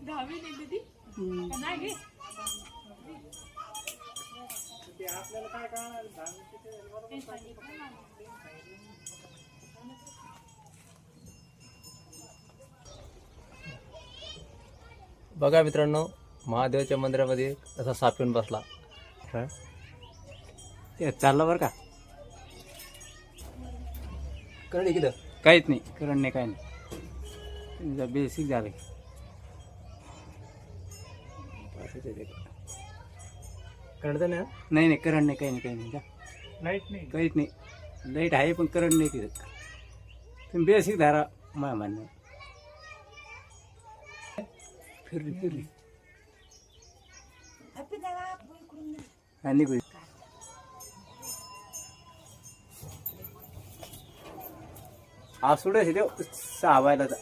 दहावी दिली ती का नाही घे ते आपल्याला काय कळणार धान किती बरोबर बघा मित्रांनो, महादेवाच्या मंदिरामध्ये असा साप येऊन बसला. ते चाललं बरं का, कळली किती काहीच नाही करंट नाही, काही नाही, बेसिक झालं. कळतं ना. नाही नाही करंट नाही, काही नाही, काही नाही, लाईट नाही काहीच नाही. लाईट आहे पण करंट नाही तिथं. तुम्ही बेसिक धारा माझ्या म्हणणं. फिरली फिरली आणि आज सोडायचे देव 6 वाजला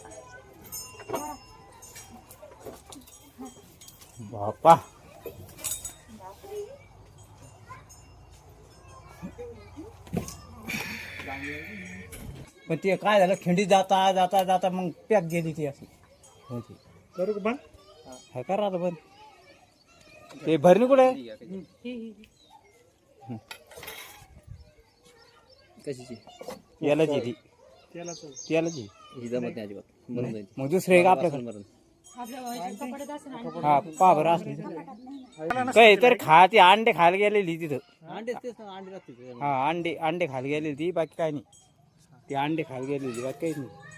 बापा. पण ते काय झालं, खिंडी जाता जाता जाता मग पॅक गेली ती अशी होती. करू का बंद? हा करा आता पण ते भरणी कुठे कशाची याला जी ती त्याला त्याला जी ही जमत नाही अजिबात. मरून जाईल. मग दुसरे का आपल्याकडे मरून. आपल्या भावाच्या कपड्यात असं आणि हा पाबर असली काही तर खा ती अंडे खायला गेलेली तिथं. अंडे तेच ना, अंडे लागते. हा अंडे खायला गेलेली ती, बाकी काही नाही. ती अंडे खायला गेलेली, बाकी काही नाही.